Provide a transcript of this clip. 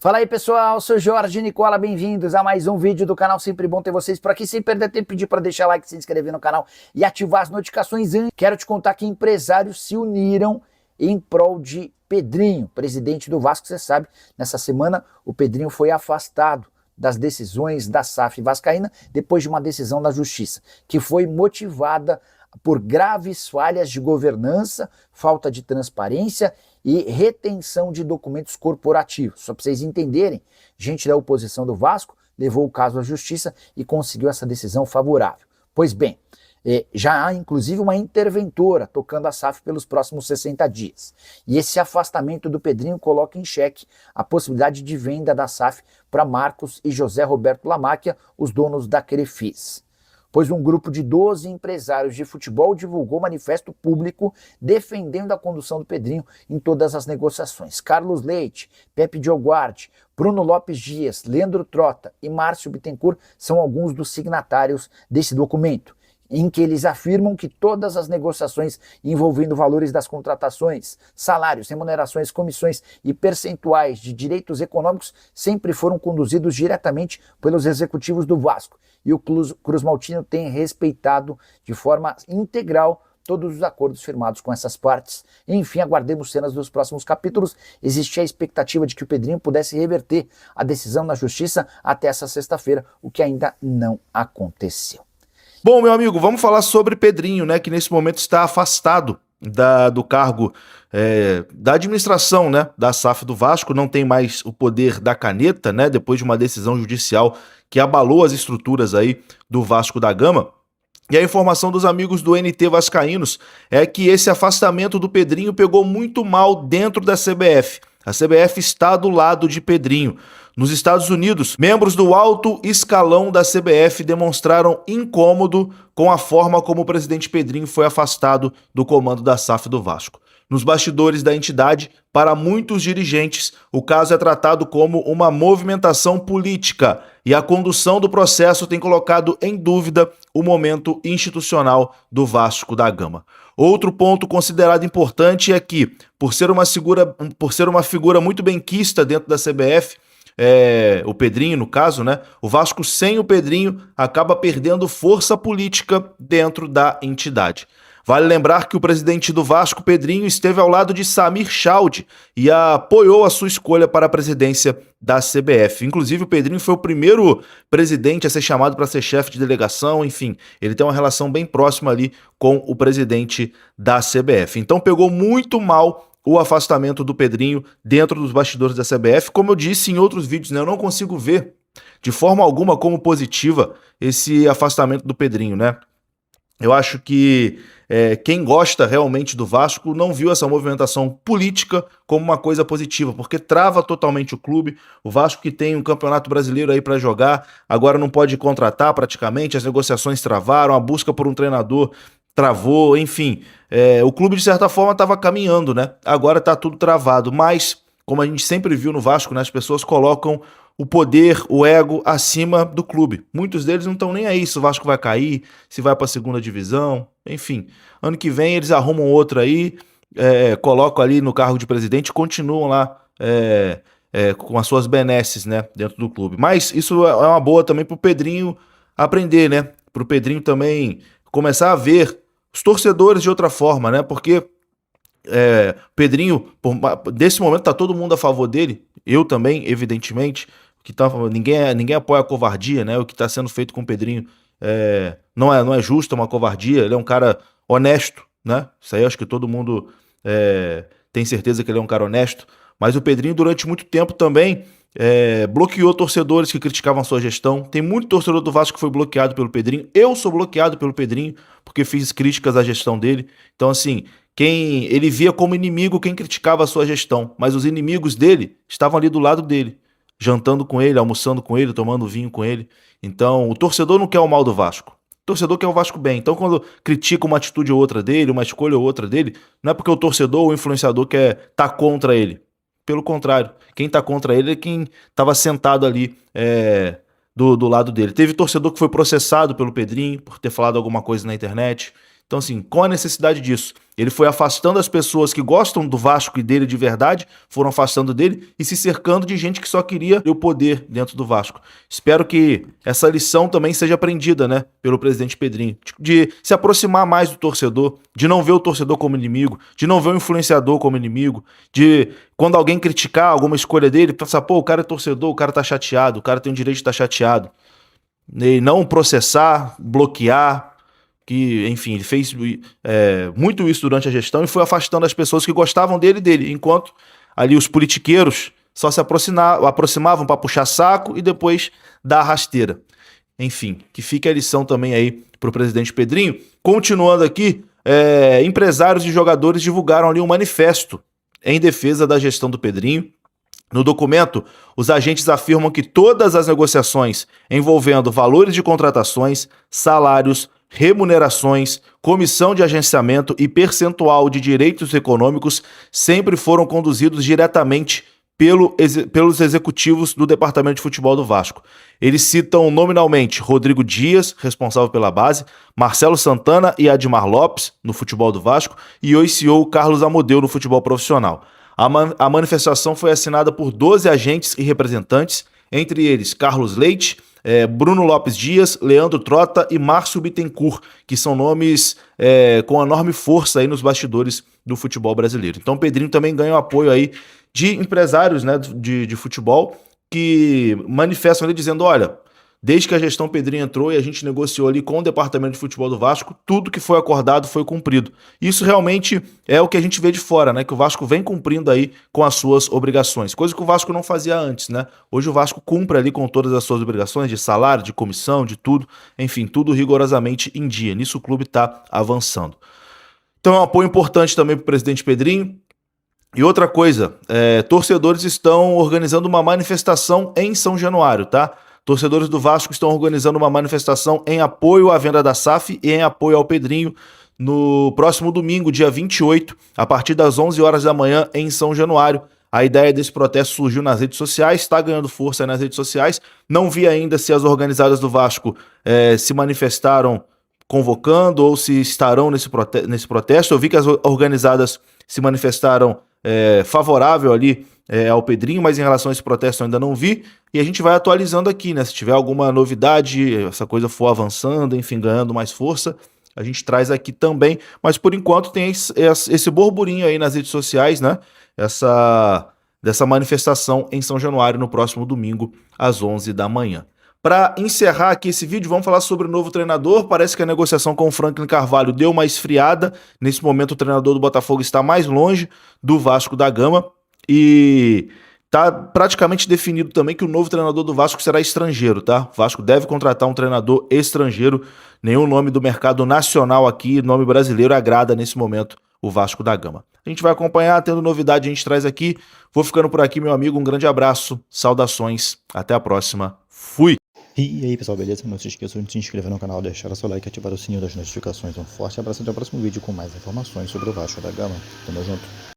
Fala aí pessoal, sou Jorge Nicola, bem-vindos a mais um vídeo do canal, sempre bom ter vocês por aqui, sem perder tempo, pedir para deixar like, se inscrever no canal e ativar as notificações. Quero te contar que empresários se uniram em prol de Pedrinho, presidente do Vasco. Você sabe, nessa semana o Pedrinho foi afastado das decisões da SAF vascaína depois de uma decisão da Justiça, que foi motivada por graves falhas de governança, falta de transparência e retenção de documentos corporativos. Só para vocês entenderem, gente da oposição do Vasco levou o caso à Justiça e conseguiu essa decisão favorável. Pois bem, já há inclusive uma interventora tocando a SAF pelos próximos 60 dias. E esse afastamento do Pedrinho coloca em xeque a possibilidade de venda da SAF para Marcos e José Roberto Lamáquia, os donos da Crefisa. Pois um grupo de 12 empresários de futebol divulgou manifesto público defendendo a condução do Pedrinho em todas as negociações. Carlos Leite, Pepe Dioguardi, Bruno Lopes Dias, Leandro Trota e Márcio Bittencourt são alguns dos signatários desse documento, em que eles afirmam que todas as negociações envolvendo valores das contratações, salários, remunerações, comissões e percentuais de direitos econômicos sempre foram conduzidos diretamente pelos executivos do Vasco. E o Cruz Maltino tem respeitado de forma integral todos os acordos firmados com essas partes. Enfim, aguardemos cenas dos próximos capítulos. Existia a expectativa de que o Pedrinho pudesse reverter a decisão na Justiça até essa sexta-feira, o que ainda não aconteceu. Bom, meu amigo, vamos falar sobre Pedrinho, né, que nesse momento está afastado do cargo da administração, né, da SAF do Vasco, não tem mais o poder da caneta, né, depois de uma decisão judicial que abalou as estruturas aí do Vasco da Gama. E a informação dos amigos do NT Vascaínos é que esse afastamento do Pedrinho pegou muito mal dentro da CBF. A CBF está do lado de Pedrinho. Nos Estados Unidos, membros do alto escalão da CBF demonstraram incômodo com a forma como o presidente Pedrinho foi afastado do comando da SAF do Vasco. Nos bastidores da entidade, para muitos dirigentes, o caso é tratado como uma movimentação política e a condução do processo tem colocado em dúvida o momento institucional do Vasco da Gama. Outro ponto considerado importante é que, por ser uma figura muito benquista dentro da CBF, o Pedrinho no caso, né? O Vasco sem o Pedrinho acaba perdendo força política dentro da entidade. Vale lembrar que o presidente do Vasco, Pedrinho, esteve ao lado de Samir Chaud e apoiou a sua escolha para a presidência da CBF. Inclusive, o Pedrinho foi o primeiro presidente a ser chamado para ser chefe de delegação, enfim, ele tem uma relação bem próxima ali com o presidente da CBF. Então pegou muito mal o afastamento do Pedrinho dentro dos bastidores da CBF. Como eu disse em outros vídeos, né, eu não consigo ver de forma alguma como positiva esse afastamento do Pedrinho, né? Eu acho que quem gosta realmente do Vasco não viu essa movimentação política como uma coisa positiva, porque trava totalmente o clube. O Vasco, que tem um campeonato brasileiro aí para jogar, agora não pode contratar praticamente, as negociações travaram, a busca por um treinador travou, enfim. O clube de certa forma estava caminhando, né? Agora está tudo travado, mas como a gente sempre viu no Vasco, né, as pessoas colocam o poder, o ego acima do clube. Muitos deles não estão nem aí se o Vasco vai cair, se vai para a segunda divisão, enfim. Ano que vem eles arrumam outro aí, colocam ali no cargo de presidente e continuam lá com as suas benesses, né, dentro do clube. Mas isso é uma boa também para o Pedrinho aprender, né? Para o Pedrinho também começar a ver os torcedores de outra forma, né? Porque Pedrinho, desse momento tá todo mundo a favor dele, eu também, evidentemente, ninguém apoia a covardia, né? O que está sendo feito com o Pedrinho não é justo, é uma covardia. Ele é um cara honesto, né? Isso aí acho que todo mundo tem certeza que ele é um cara honesto. Mas o Pedrinho, durante muito tempo também, bloqueou torcedores que criticavam a sua gestão. Tem muito torcedor do Vasco que foi bloqueado pelo Pedrinho. Eu sou bloqueado pelo Pedrinho porque fiz críticas à gestão dele. Então, assim, ele via como inimigo quem criticava a sua gestão, mas os inimigos dele estavam ali do lado dele, jantando com ele, almoçando com ele, tomando vinho com ele. Então, o torcedor não quer o mal do Vasco. O torcedor quer o Vasco bem. Então, quando critica uma atitude ou outra dele, uma escolha ou outra dele, não é porque o torcedor ou o influenciador quer estar contra ele. Pelo contrário, quem está contra ele é quem estava sentado ali do lado dele. Teve torcedor que foi processado pelo Pedrinho por ter falado alguma coisa na internet. Então, assim, qual a necessidade disso? Ele foi afastando as pessoas que gostam do Vasco e dele de verdade, foram afastando dele e se cercando de gente que só queria o poder dentro do Vasco. Espero que essa lição também seja aprendida, né, pelo presidente Pedrinho, de se aproximar mais do torcedor, de não ver o torcedor como inimigo, de não ver o influenciador como inimigo, de quando alguém criticar alguma escolha dele, pensar, pô, o cara é torcedor, o cara tá chateado, o cara tem o direito de estar chateado. E não processar, bloquear, que, enfim, ele fez muito isso durante a gestão e foi afastando as pessoas que gostavam dele, enquanto ali os politiqueiros só se aproximavam para puxar saco e depois dar a rasteira. Enfim, que fique a lição também aí para o presidente Pedrinho. Continuando aqui, empresários e jogadores divulgaram ali um manifesto em defesa da gestão do Pedrinho. No documento, os agentes afirmam que todas as negociações envolvendo valores de contratações, salários, remunerações, comissão de agenciamento e percentual de direitos econômicos sempre foram conduzidos diretamente pelos executivos do Departamento de Futebol do Vasco. Eles citam nominalmente Rodrigo Dias, responsável pela base, Marcelo Santana e Admar Lopes, no futebol do Vasco, e o CEO Carlos Amodeu, no futebol profissional. A manifestação foi assinada por 12 agentes e representantes, entre eles Carlos Leite, Bruno Lopes Dias, Leandro Trota e Márcio Bittencourt, que são nomes com enorme força aí nos bastidores do futebol brasileiro. Então o Pedrinho também ganha o apoio aí de empresários, né, de futebol que manifestam ali dizendo, olha, desde que a gestão Pedrinho entrou e a gente negociou ali com o Departamento de Futebol do Vasco, tudo que foi acordado foi cumprido. Isso realmente é o que a gente vê de fora, né? Que o Vasco vem cumprindo aí com as suas obrigações, coisa que o Vasco não fazia antes, né? Hoje o Vasco cumpre ali com todas as suas obrigações de salário, de comissão, de tudo, enfim, tudo rigorosamente em dia. Nisso o clube está avançando. Então é um apoio importante também para o presidente Pedrinho. E outra coisa, torcedores estão organizando uma manifestação em São Januário, tá? Torcedores do Vasco estão organizando uma manifestação em apoio à venda da SAF e em apoio ao Pedrinho no próximo domingo, dia 28, a partir das 11 horas da manhã, em São Januário. A ideia desse protesto surgiu nas redes sociais, está ganhando força nas redes sociais. Não vi ainda se as organizadas do Vasco se manifestaram convocando ou se estarão nesse protesto. Eu vi que as organizadas se manifestaram favorável ali ao Pedrinho, mas em relação a esse protesto eu ainda não vi, e a gente vai atualizando aqui, né? Se tiver alguma novidade, essa coisa for avançando, enfim, ganhando mais força, a gente traz aqui também, mas por enquanto tem esse burburinho aí nas redes sociais, né? Dessa manifestação em São Januário no próximo domingo, às 11 da manhã. Para encerrar aqui esse vídeo, vamos falar sobre o novo treinador. Parece que a negociação com o Franklin Carvalho deu uma esfriada. Nesse momento, o treinador do Botafogo está mais longe do Vasco da Gama. E está praticamente definido também que o novo treinador do Vasco será estrangeiro, tá? O Vasco deve contratar um treinador estrangeiro. Nenhum nome do mercado nacional aqui, nome brasileiro, agrada nesse momento o Vasco da Gama. A gente vai acompanhar, tendo novidade a gente traz aqui. Vou ficando por aqui, meu amigo. Um grande abraço, saudações, até a próxima. Fui! E aí pessoal, beleza? Não se esqueçam de se inscrever no canal, deixar o seu like e ativar o sininho das notificações. Um forte abraço e até o próximo vídeo com mais informações sobre o Vasco da Gama. Tamo junto!